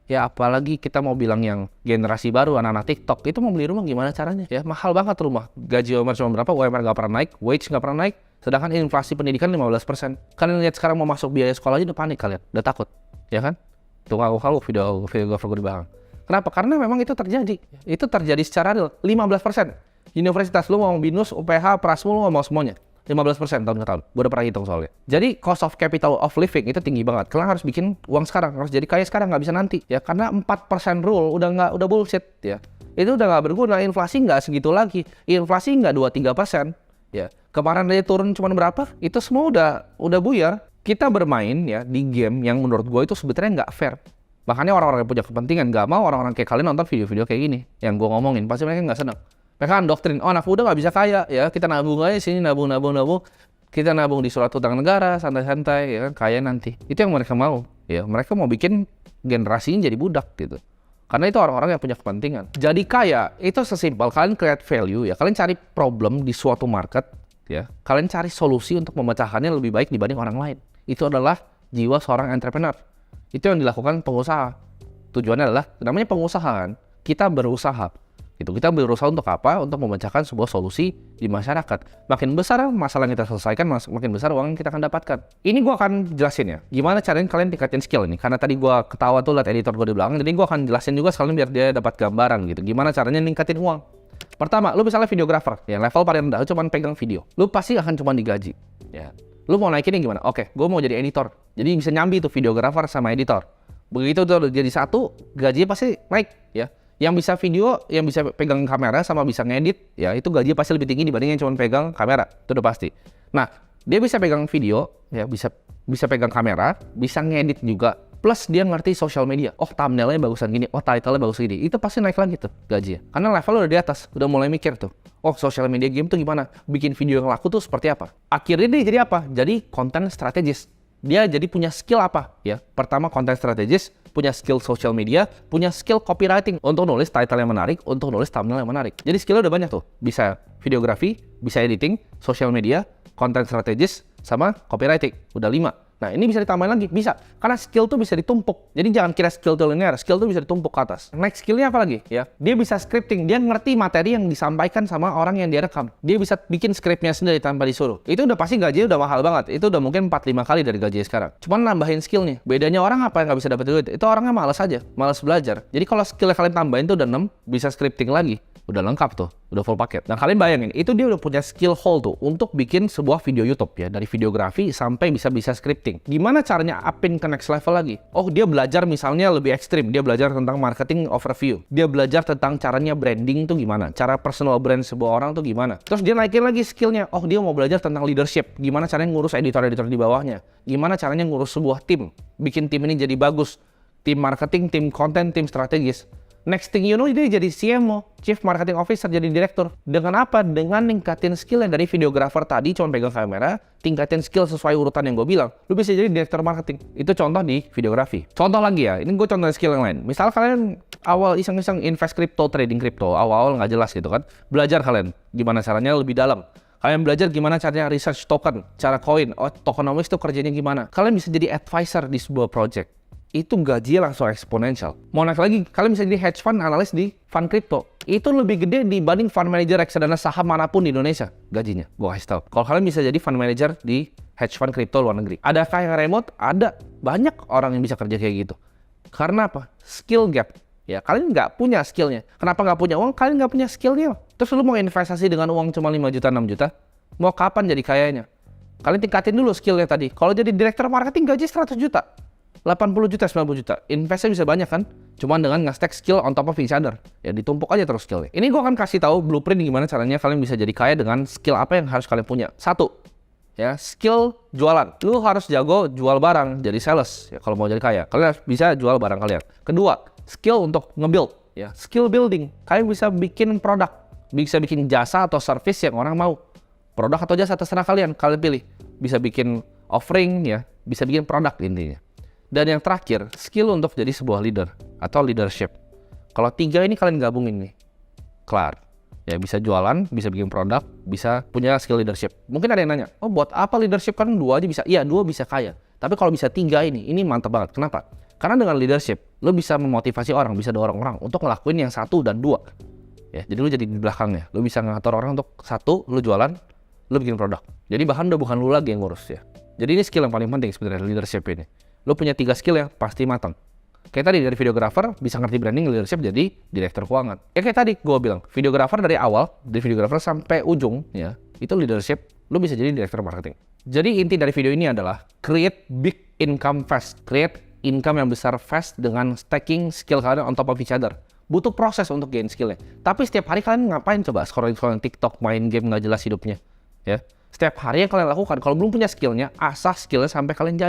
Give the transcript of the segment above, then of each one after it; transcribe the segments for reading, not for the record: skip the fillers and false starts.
Ya apalagi kita mau bilang yang generasi baru, anak-anak TikTok, itu mau beli rumah gimana caranya? Ya mahal banget rumah. Gaji UMR cuma berapa, UMR nggak pernah naik, wage nggak pernah naik, sedangkan inflasi pendidikan 15%. Kalian lihat sekarang mau masuk biaya sekolah aja udah panik kalian, udah takut, ya kan? Tuh aku video gue di belakang. Kenapa? Karena memang itu terjadi. Itu terjadi secara real, 15%. Universitas lu mau BINUS, UPH, Prasmul, lu mau semuanya. 15% tahun ke tahun. Gue udah pernah hitung soalnya. Jadi cost of capital of living itu tinggi banget. Kalian harus bikin uang sekarang, harus jadi kaya sekarang, nggak bisa nanti. Ya karena 4% rule udah bullshit ya. Itu udah nggak berguna. Inflasi nggak segitu lagi. Inflasi nggak 2-3%. Ya kemarin dia turun cuma berapa? Itu semua udah buyar. Kita bermain ya di game yang menurut gue itu sebetulnya nggak fair. Makanya orang-orang yang punya kepentingan nggak mau orang-orang kayak kalian nonton video-video kayak gini. Yang gue ngomongin pasti mereka nggak seneng. Mereka kan doktrin, oh anak muda nggak bisa kaya ya, kita nabung aja sini, nabung, kita nabung di surat utang negara, santai-santai ya kan, kaya nanti. Itu yang mereka mau, ya mereka mau bikin generasinya jadi budak gitu. Karena itu orang-orang yang punya kepentingan. Jadi kaya itu sesimpel kalian create value ya, kalian cari problem di suatu market ya, kalian cari solusi untuk memecahkannya lebih baik dibanding orang lain. Itu adalah jiwa seorang entrepreneur. Itu yang dilakukan pengusaha. Tujuannya adalah, namanya pengusaha kan, kita berusaha. Gitu. Kita berusaha untuk apa? Untuk memecahkan sebuah solusi di masyarakat. Makin besar masalah yang kita selesaikan, makin besar uang yang kita akan dapatkan. Ini gue akan jelasin ya, gimana caranya kalian tingkatin skill ini. Karena tadi gue ketawa tuh liat editor gue di belakang, jadi gue akan jelasin juga sekalian biar dia dapat gambaran gitu. Gimana caranya ningkatin uang. Pertama, lu misalnya videographer, ya level paling rendah, lu cuma pegang video. Lu pasti akan cuma digaji. Ya. Lu mau naikinnya gimana? Oke, gue mau jadi editor. Jadi bisa nyambi tuh videographer sama editor. Begitu tuh jadi satu, gajinya pasti naik ya. Yang bisa video, yang bisa pegang kamera sama bisa ngedit, ya itu gajinya pasti lebih tinggi dibanding yang cuma pegang kamera, itu udah pasti. Nah, dia bisa pegang video, ya bisa pegang kamera, bisa ngedit juga, plus dia ngerti social media. Oh thumbnailnya bagusan gini, oh title-nya bagus gini, itu pasti naik lagi tuh gajinya. Karena level udah di atas, udah mulai mikir tuh. Oh social media game tuh gimana? Bikin video yang laku tuh seperti apa? Akhirnya dia jadi apa? Jadi content strategis. Dia jadi punya skill apa? Ya, pertama content strategis, punya skill social media, punya skill copywriting untuk nulis title yang menarik, untuk nulis thumbnail yang menarik. Jadi skillnya udah banyak tuh. Bisa videografi, bisa editing, social media, content strategis, sama copywriting. Udah 5. Nah ini bisa ditambahin lagi, bisa. Karena skill tuh bisa ditumpuk. Jadi jangan kira skill tuh linear, skill tuh bisa ditumpuk ke atas. Next skillnya apa lagi? Ya, dia bisa scripting, dia ngerti materi yang disampaikan sama orang yang dia rekam. Dia bisa bikin skripnya sendiri tanpa disuruh. Itu udah pasti gajinya udah mahal banget. Itu udah mungkin 4-5 kali dari gajinya sekarang. Cuman nambahin skillnya. Bedanya orang apa yang nggak bisa dapat duit? Itu orangnya malas aja, malas belajar. Jadi kalau skillnya kalian tambahin tuh udah 6, bisa scripting lagi. Udah lengkap tuh, udah full paket. Nah kalian bayangin, itu dia udah punya skill hole tuh untuk bikin sebuah video YouTube ya, dari videografi sampai bisa scripting. Gimana caranya upin ke next level lagi? Oh dia belajar misalnya lebih ekstrim, dia belajar tentang marketing overview, dia belajar tentang caranya branding tuh gimana, cara personal brand sebuah orang tuh gimana. Terus dia naikin lagi skillnya, oh dia mau belajar tentang leadership, gimana caranya ngurus editor-editor di bawahnya, gimana caranya ngurus sebuah tim, bikin tim ini jadi bagus, tim marketing, tim konten, tim strategis. Next thing you know, dia jadi CMO, Chief Marketing Officer, jadi direktur. Dengan apa? Dengan ningkatin skillnya dari videographer tadi, cuma pegang kamera, tingkatin skill sesuai urutan yang gue bilang. Lu bisa jadi direktur marketing. Itu contoh di videografi. Contoh lagi ya, ini gue contoh skill yang lain. Misal kalian awal iseng-iseng invest crypto, trading crypto, awal-awal nggak jelas gitu kan. Belajar kalian gimana caranya lebih dalam. Kalian belajar gimana caranya research token, cara koin, tokenomics itu kerjanya gimana. Kalian bisa jadi advisor di sebuah project. Itu gajinya langsung eksponensial. Mau naik lagi, kalian bisa jadi hedge fund analis di fund crypto. Itu lebih gede dibanding fund manager reksadana saham manapun di Indonesia gajinya. Gue kasih tau. Kalau kalian bisa jadi fund manager di hedge fund crypto luar negeri. Adakah yang remote? Ada. Banyak orang yang bisa kerja kayak gitu. Karena apa? Skill gap. Ya, kalian nggak punya skillnya. Kenapa nggak punya uang? Kalian nggak punya skillnya. Terus lu mau investasi dengan uang cuma 5 juta, 6 juta? Mau kapan jadi kayanya? Kalian tingkatin dulu skillnya tadi. Kalau jadi direktur marketing gaji 100 juta. 80 juta, 90 juta. Investnya bisa banyak kan? Cuman dengan nge-stack skill on top of each other. Ya ditumpuk aja terus skillnya. Ini gue akan kasih tahu blueprint gimana caranya kalian bisa jadi kaya dengan skill apa yang harus kalian punya. 1. Ya, skill jualan. Lu harus jago jual barang, jadi sales. Ya, kalau mau jadi kaya, kalian harus bisa jual barang kalian. Kedua, skill untuk nge-build. Ya, skill building. Kalian bisa bikin produk. Bisa bikin jasa atau service yang orang mau. Produk atau jasa terserah kalian pilih. Bisa bikin offering ya, bisa bikin produk intinya. Dan yang terakhir, skill untuk jadi sebuah leader atau leadership. Kalau 3 ini kalian gabungin nih, kelar. Ya bisa jualan, bisa bikin produk, bisa punya skill leadership. Mungkin ada yang nanya, oh buat apa leadership kan 2 aja bisa? Iya 2 bisa kaya. Tapi kalau bisa 3 ini mantap banget. Kenapa? Karena dengan leadership, lo bisa memotivasi orang, bisa dorong orang untuk ngelakuin yang 1 dan 2. Ya, jadi lo jadi di belakangnya. Lo bisa ngatur orang untuk 1, lo jualan, lo bikin produk. Jadi bahkan udah bukan lo lagi yang ngurus ya. Jadi ini skill yang paling penting sebenarnya leadership ini. Lo punya 3 skill yang pasti matang. Kayak tadi dari videographer bisa ngerti branding, leadership, jadi direktur keuangan. Ya kayak tadi gue bilang, videographer dari awal, dari videographer sampai ujung ya, itu leadership, lo bisa jadi direktur marketing. Jadi inti dari video ini adalah create big income fast. Create income yang besar fast dengan stacking skill kalian on top of each other. Butuh proses untuk gain skillnya. Tapi setiap hari kalian ngapain coba? Scrolling TikTok, main game nggak jelas hidupnya. Ya. Setiap hari yang kalian lakukan, kalau belum punya skillnya, asah skillnya sampai kalian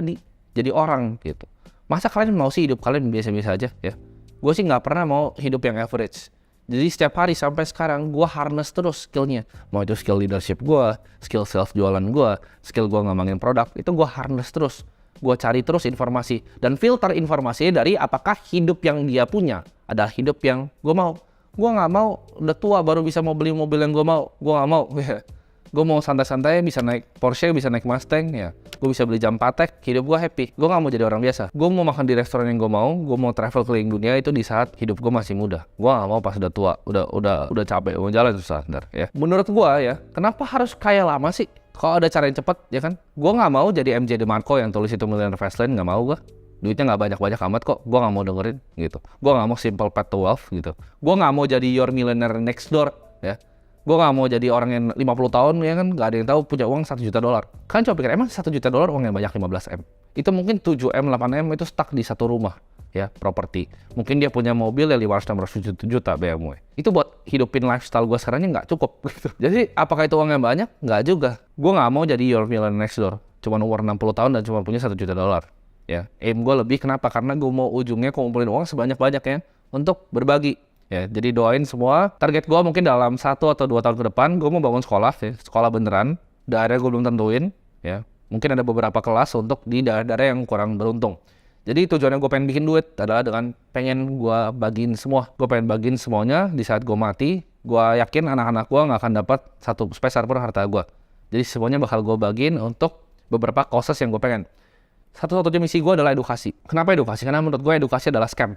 jadi orang gitu. Masa kalian mau sih hidup kalian biasa-biasa aja ya? Gue sih nggak pernah mau hidup yang average. Jadi setiap hari sampai sekarang gue harness terus skillnya. Mau itu skill leadership gue, skill self jualan gue, skill gue ngembangin produk, itu gue harness terus. Gue cari terus informasi dan filter informasinya dari apakah hidup yang dia punya adalah hidup yang gue mau. Gue nggak mau udah tua baru bisa mau beli mobil yang gue mau. Gue nggak mau. Gue mau santai-santai, bisa naik Porsche, bisa naik Mustang ya. Gue bisa beli jam Patek, hidup gue happy. Gue gak mau jadi orang biasa. Gue mau makan di restoran yang gue mau travel keliling dunia itu di saat hidup gue masih muda. Gue gak mau pas udah tua, udah capek, mau jalan susah ntar ya. Menurut gue ya, kenapa harus kaya lama sih? Kalau ada cara yang cepet ya kan? Gue gak mau jadi MJ DeMarco yang tulis itu Millionaire Fastlane, gak mau gue. Duitnya gak banyak-banyak amat kok, gue gak mau dengerin gitu. Gue gak mau Simple Path to Wealth gitu. Gue gak mau jadi Your Millionaire Next Door ya. Gue gak mau jadi orang yang 50 tahun ya kan gak ada yang tahu punya uang 1 juta dolar. Kalian coba pikir, emang 1 juta dolar uang yang banyak 15M? Itu mungkin 7M, 8M itu stuck di satu rumah ya, properti. Mungkin dia punya mobil ya 500-600 juta BMW. Itu buat hidupin lifestyle gue sekarangnya gak cukup gitu. Jadi apakah itu uang yang banyak? Gak juga. Gue gak mau jadi Your Millionaire Next Door. Cuma umur 60 tahun dan cuma punya 1 juta dolar. Ya, aim gue lebih kenapa? Karena gue mau ujungnya kumpulin uang sebanyak-banyaknya untuk berbagi. Ya, jadi doain semua. Target gue mungkin dalam 1 atau 2 tahun ke depan, gue mau bangun sekolah, ya, sekolah beneran. Daerah gue belum tentuin, ya. Mungkin ada beberapa kelas untuk di daerah yang kurang beruntung. Jadi tujuannya gue pengen bikin duit adalah dengan pengen gue bagiin semua. Gue pengen bagiin semuanya di saat gue mati. Gue yakin anak-anak gue nggak akan dapat satu peser pun harta gue. Jadi semuanya bakal gue bagiin untuk beberapa causes yang gue pengen. Satu-satunya misi gue adalah edukasi. Kenapa edukasi? Karena menurut gue edukasi adalah scam.